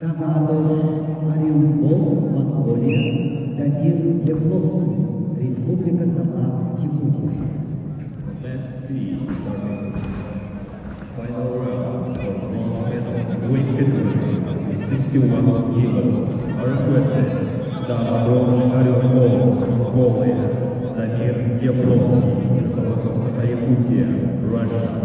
Тавадош Оренбург, Монголия, Дамир Ябловский, Республика Саха-Якутия. Let's see, starting final round for bronze medal weight category up to 61 kilos are requested Тавадош Оренбурg, Mongolia, Дамир Ябловский, Республика Саха-Якутия, Russia.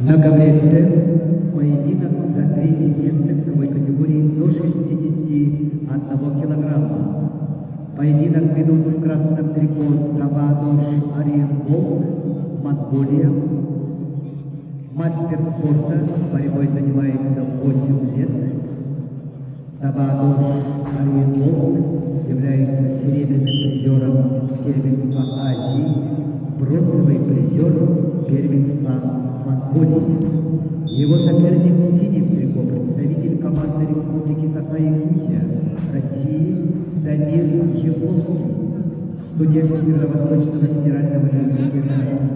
На ковре С поединок за третье место весовой категории до 61 килограмма. Поединок ведут в красном трико Тавадош Оренбург, Монголия. Мастер спорта, борьбой занимается 8 лет. Тавадош Оренбург является серебряным призером первенства Азии, бронзовый призер первенства Монголии. Его соперник в синем трико, представитель команды Республики Саха-Якутия, России, Дамир Ябловский, студент Северо-Восточного федерального университета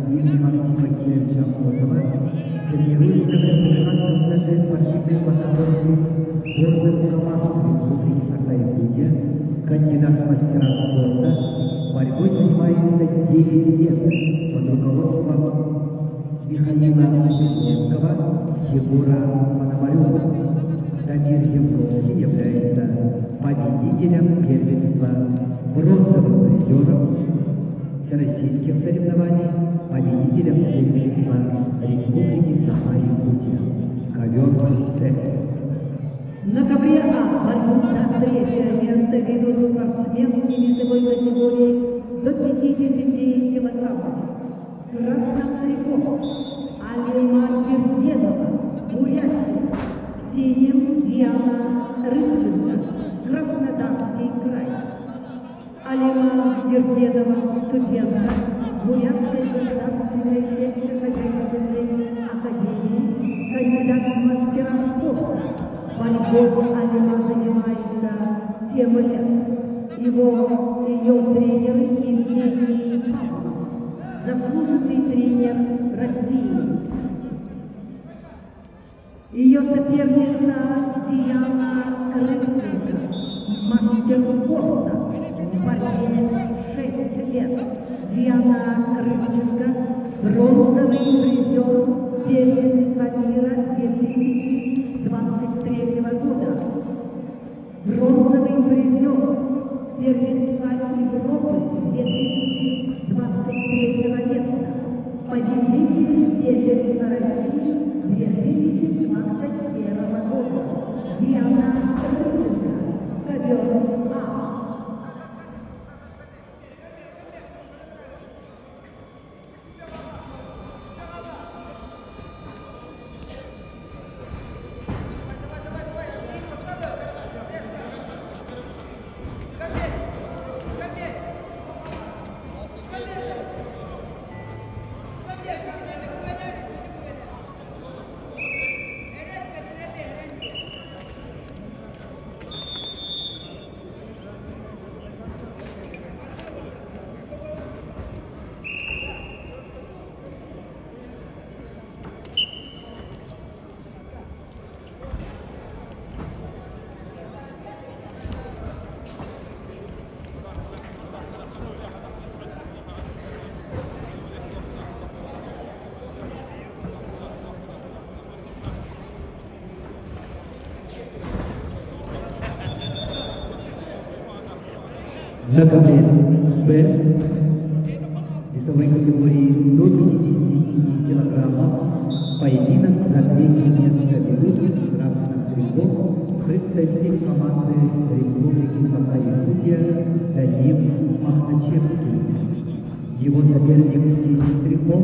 имени Максима Кирилловича Мозова, тренируется в Республиканском центре спортивной подготовки сборных команд Республики Саха-Якутия, кандидат в мастера спорта, борьбой занимается 9 лет под руководством Михаила Ябловского, Егора Пономарева. Дамир Ябловский является победителем первенства, бронзовым призером всероссийских соревнований, победителем первенства Республики Саха-Якутия. Ковер С. На ковре А борьбу за третье место ведут спортсменки весовой категории до 50 килограммов. В красном трико Алима Гергенова, Бурятия. В синем Диана Рыбченко, Краснодарский край. Алима Гергенова, студентка Бурятской государственной сельскохозяйственной академии, кандидат в мастера спорта. Борьбой Алима занимается 7 лет. Ее тренер Евгений Павлов, заслуженный тренер России. Ее соперница Диана Рыбченко, мастер спорта, в борьбе 6 лет. Диана Рыбченко, бронзовый призер первенства мира 2023 года, бронзовый призер первенства Европы 2023 места, победитель первенства России 2021 года. Диана Рыбченко, ковер А. На ковре Б весовой категории до 57 килограммов поединок за третье место ведут в красном трико представитель команды Республики Саха-Якутия Данил Махначевский. Его соперник в синем трико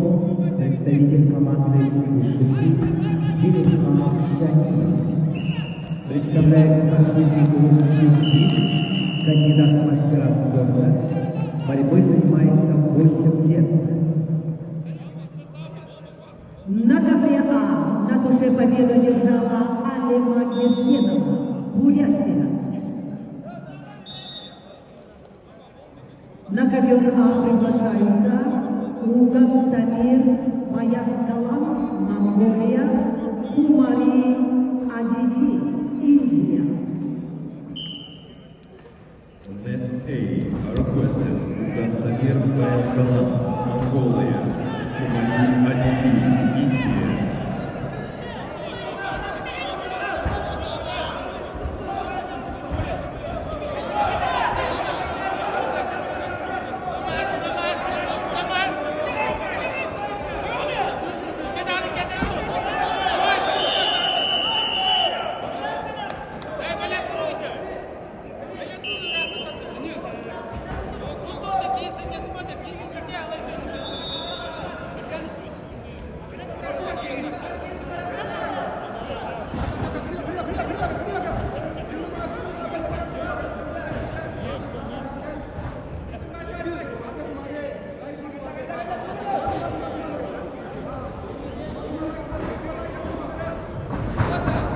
представитель команды Ушуки Зеленхан Шани. Представляет спортивный клуб «Чип-Бис», кандидат в мастера спорта. Борьбой занимается 8 лет. На ковре А на душе победу держала Алима Гергенова, Бурятия. На ковер А приглашаются Угам Тамир Баяскалам, Монголия, Кумари Адити, Индия. On net A are requested Ugantamir Fayazgalan, Mongolia, Kumari Aditi, India.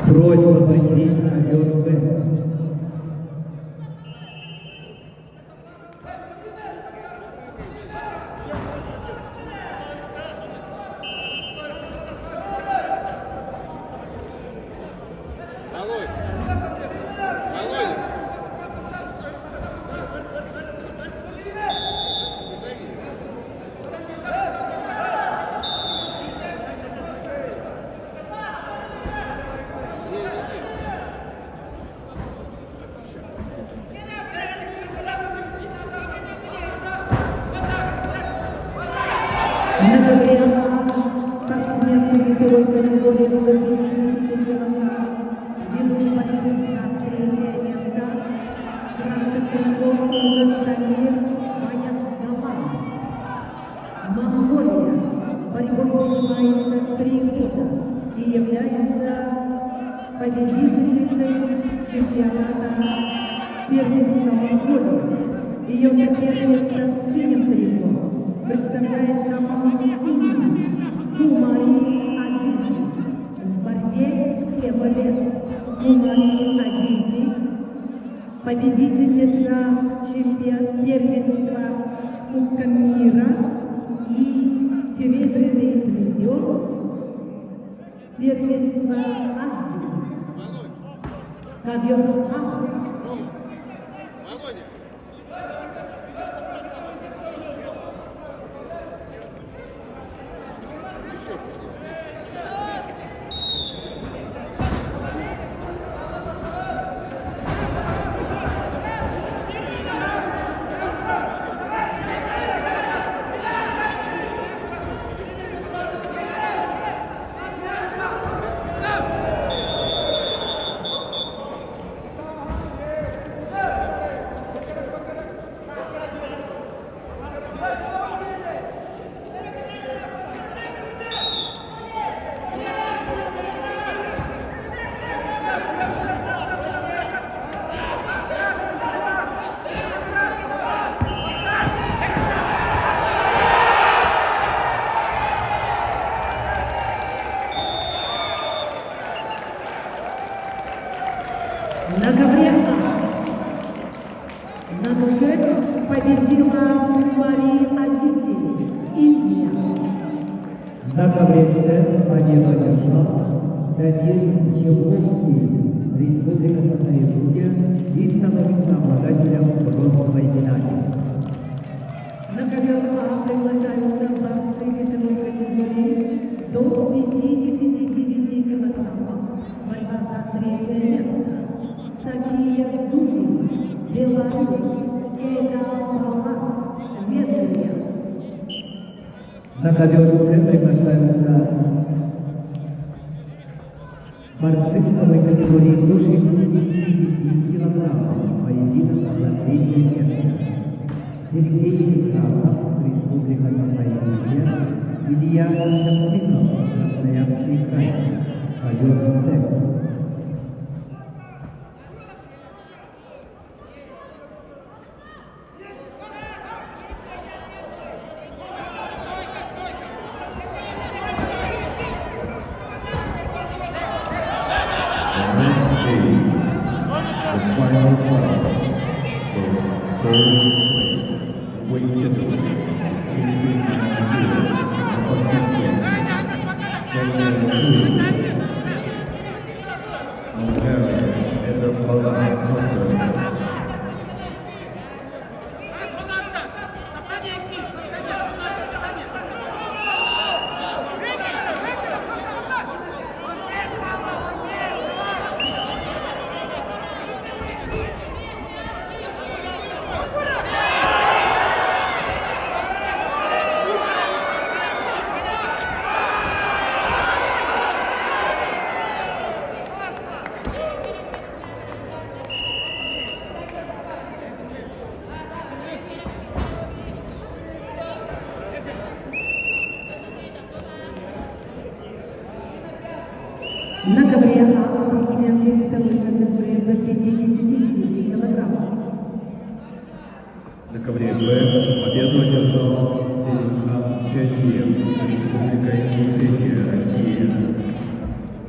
Просьба пройти на ковер Б. На ковре А спортсменки весовой категории до 50 килограммов ведут борьбу за третье место. Красный трико Угам-Тамир Баяскалам, Монголия. Борьбой занимается 3 года и является победительницей чемпионата первенства Монголии. Ее соперница в синем трико представляет команду Индии Кумари Адити. В борьбе 7 лет. Кумари Адити, победительница первенства Кубка мира и серебряный призер первенства Азии. Ковер А. На ковре А на душе победила Кумари Адити, Индия. На ковре С победу одержал Данил Еловский, Республика Саха-Якутия, и становится обладателем бронзовой медали. На ковер А приглашаются борцы весовой категории до 59 килограммов. Борьба за третье место. София Зубина, Беларусь, Эда На ковер С приглашаются борцы весовой категории до 69 килограммов. Поединок за третье место. Сергей Некрасов, Республика Саха-Якутия, Илья Шаптыков, Красноярский край, ковер С. The final bout for third place, weight category up to 59 kilos, participants Solomon Sui, Alvaro, and the Palace Hunter. На ковре А спортсмен весовой категории до 59 килограммов. На ковре Б победу одержал